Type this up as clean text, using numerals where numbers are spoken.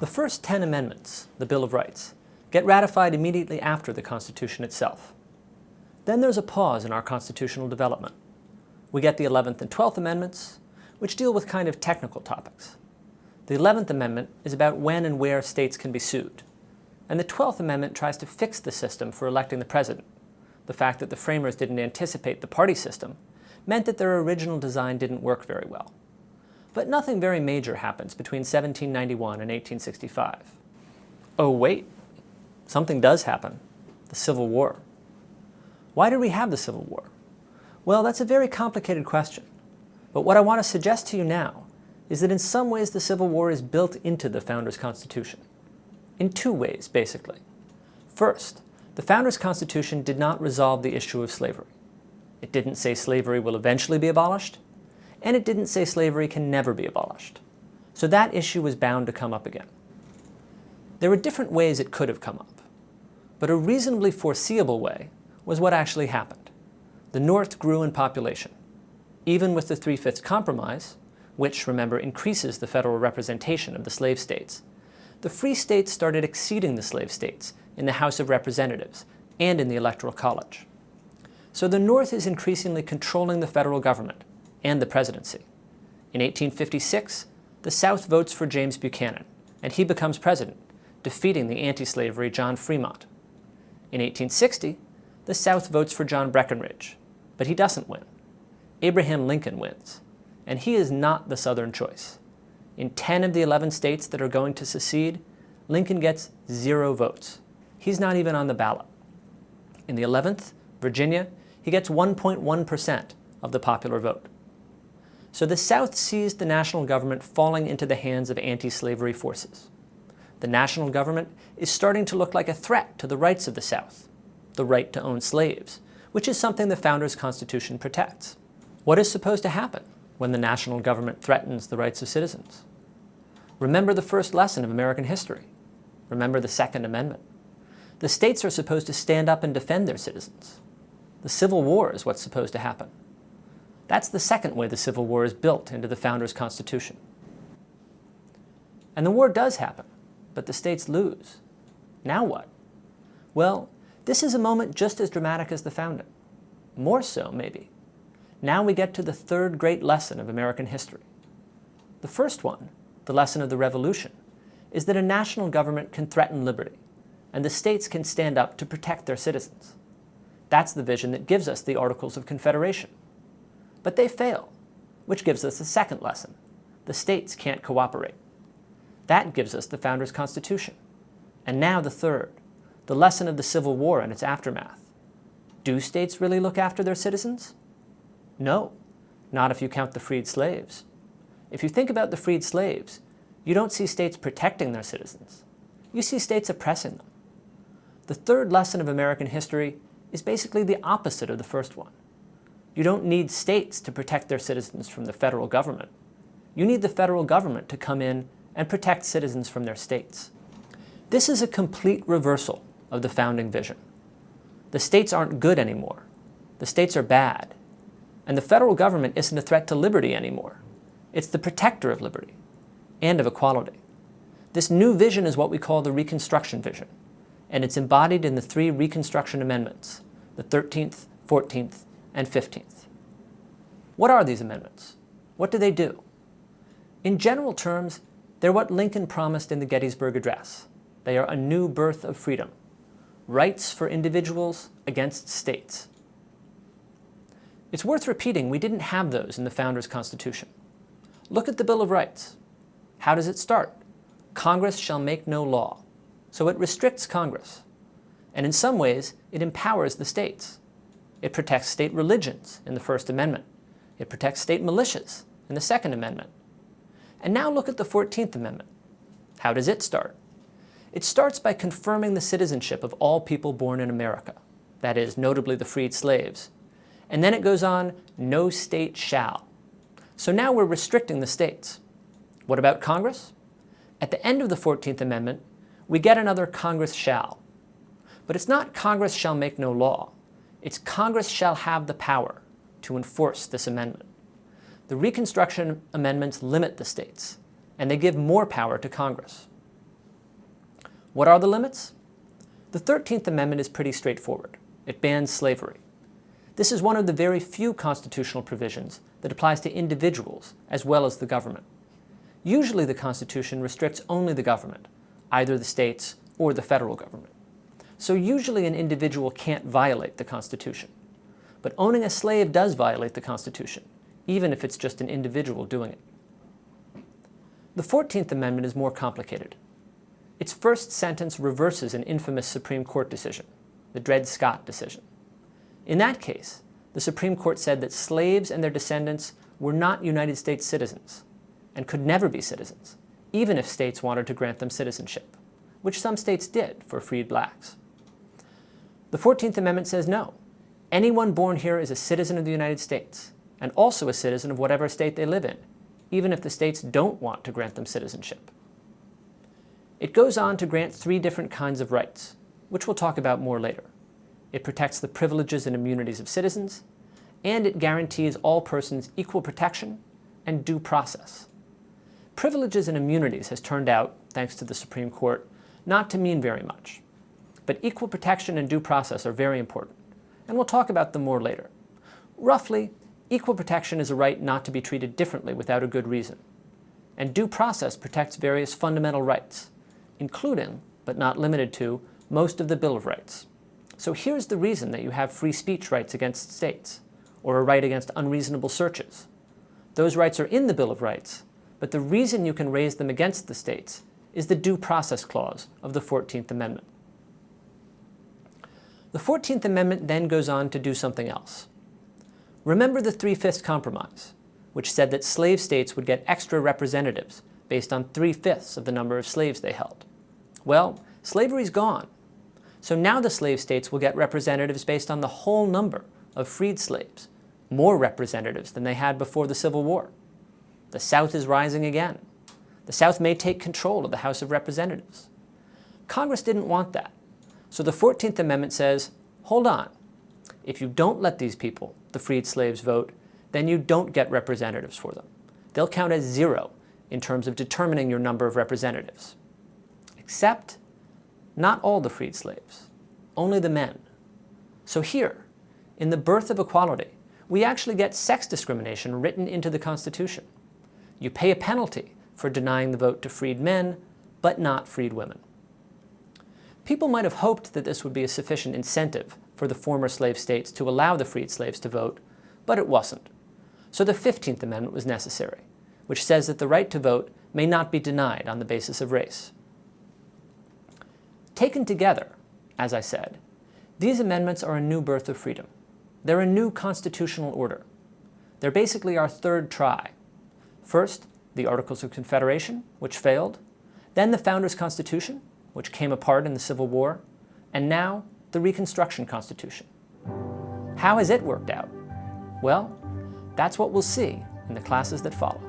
The first 10 amendments, the Bill of Rights, get ratified immediately after the Constitution itself. Then there's a pause in our constitutional development. We get the 11th and 12th Amendments, which deal with kind of technical topics. The 11th Amendment is about when and where states can be sued. And the 12th Amendment tries to fix the system for electing the president. The fact that the framers didn't anticipate the party system meant that their original design didn't work very well. But nothing very major happens between 1791 and 1865. Oh wait, something does happen. The Civil War. Why did we have the Civil War? Well, that's a very complicated question. But what I want to suggest to you now is that in some ways the Civil War is built into the Founders' Constitution. In two ways, basically. First, the Founders' Constitution did not resolve the issue of slavery. It didn't say slavery will eventually be abolished, and it didn't say slavery can never be abolished. So that issue was bound to come up again. There were different ways it could have come up, but a reasonably foreseeable way was what actually happened. The North grew in population. Even with the Three-Fifths Compromise, which, remember, increases the federal representation of the slave states, the free states started exceeding the slave states in the House of Representatives and in the Electoral College. So the North is increasingly controlling the federal government and the presidency. In 1856, the South votes for James Buchanan, and he becomes president, defeating the anti-slavery John Fremont. In 1860, the South votes for John Breckinridge, but he doesn't win. Abraham Lincoln wins, and he is not the Southern choice. In 10 of the 11 states that are going to secede, Lincoln gets 0 votes. He's not even on the ballot. In the 11th, Virginia, he gets 1.1% of the popular vote. So the South sees the national government falling into the hands of anti-slavery forces. The national government is starting to look like a threat to the rights of the South, the right to own slaves, which is something the Founders' Constitution protects. What is supposed to happen when the national government threatens the rights of citizens? Remember the first lesson of American history. Remember the Second Amendment. The states are supposed to stand up and defend their citizens. The Civil War is what's supposed to happen. That's the second way the Civil War is built into the Founders' Constitution. And the war does happen, but the states lose. Now what? Well, this is a moment just as dramatic as the founding. More so, maybe. Now we get to the third great lesson of American history. The first one, the lesson of the Revolution, is that a national government can threaten liberty, and the states can stand up to protect their citizens. That's the vision that gives us the Articles of Confederation. But they fail, which gives us the second lesson. The states can't cooperate. That gives us the Founders' Constitution. And now the third, the lesson of the Civil War and its aftermath. Do states really look after their citizens? No, not if you count the freed slaves. If you think about the freed slaves, you don't see states protecting their citizens. You see states oppressing them. The third lesson of American history is basically the opposite of the first one. You don't need states to protect their citizens from the federal government. You need the federal government to come in and protect citizens from their states. This is a complete reversal of the founding vision. The states aren't good anymore. The states are bad. And the federal government isn't a threat to liberty anymore. It's the protector of liberty and of equality. This new vision is what we call the Reconstruction vision, and it's embodied in the 3 Reconstruction Amendments, the 13th, 14th, and 15th. What are these amendments? What do they do? In general terms, they're what Lincoln promised in the Gettysburg Address. They are a new birth of freedom, rights for individuals against states. It's worth repeating, we didn't have those in the Founders' Constitution. Look at the Bill of Rights. How does it start? Congress shall make no law. So it restricts Congress. And in some ways, it empowers the states. It protects state religions in the First Amendment. It protects state militias in the Second Amendment. And now look at the 14th Amendment. How does it start? It starts by confirming the citizenship of all people born in America, that is, notably the freed slaves. And then it goes on, no state shall. So now we're restricting the states. What about Congress? At the end of the 14th Amendment, we get another Congress shall. But it's not Congress shall make no law. It's Congress shall have the power to enforce this amendment. The Reconstruction Amendments limit the states, and they give more power to Congress. What are the limits? The 13th Amendment is pretty straightforward. It bans slavery. This is one of the very few constitutional provisions that applies to individuals as well as the government. Usually the Constitution restricts only the government, either the states or the federal government. So usually an individual can't violate the Constitution. But owning a slave does violate the Constitution, even if it's just an individual doing it. The 14th Amendment is more complicated. Its first sentence reverses an infamous Supreme Court decision, the Dred Scott decision. In that case, the Supreme Court said that slaves and their descendants were not United States citizens and could never be citizens, even if states wanted to grant them citizenship, which some states did for freed blacks. The 14th Amendment says no. Anyone born here is a citizen of the United States, and also a citizen of whatever state they live in, even if the states don't want to grant them citizenship. It goes on to grant 3 different kinds of rights, which we'll talk about more later. It protects the privileges and immunities of citizens, and it guarantees all persons equal protection and due process. Privileges and immunities has turned out, thanks to the Supreme Court, not to mean very much. But equal protection and due process are very important, and we'll talk about them more later. Roughly, equal protection is a right not to be treated differently without a good reason, and due process protects various fundamental rights, including, but not limited to, most of the Bill of Rights. So here's the reason that you have free speech rights against states, or a right against unreasonable searches. Those rights are in the Bill of Rights, but the reason you can raise them against the states is the Due Process Clause of the 14th Amendment. The 14th Amendment then goes on to do something else. Remember the 3/5 Compromise, which said that slave states would get extra representatives based on 3/5 of the number of slaves they held. Well, slavery's gone. So now the slave states will get representatives based on the whole number of freed slaves, more representatives than they had before the Civil War. The South is rising again. The South may take control of the House of Representatives. Congress didn't want that. So the 14th Amendment says, hold on. If you don't let these people, the freed slaves, vote, then you don't get representatives for them. They'll count as 0 in terms of determining your number of representatives. Except not all the freed slaves, only the men. So here, in the birth of equality, we actually get sex discrimination written into the Constitution. You pay a penalty for denying the vote to freed men, but not freed women. People might have hoped that this would be a sufficient incentive for the former slave states to allow the freed slaves to vote, but it wasn't. So the 15th Amendment was necessary, which says that the right to vote may not be denied on the basis of race. Taken together, as I said, these amendments are a new birth of freedom. They're a new constitutional order. They're basically our third try. First, the Articles of Confederation, which failed, then the Founders' Constitution, which came apart in the Civil War, and now the Reconstruction Constitution. How has it worked out? Well, that's what we'll see in the classes that follow.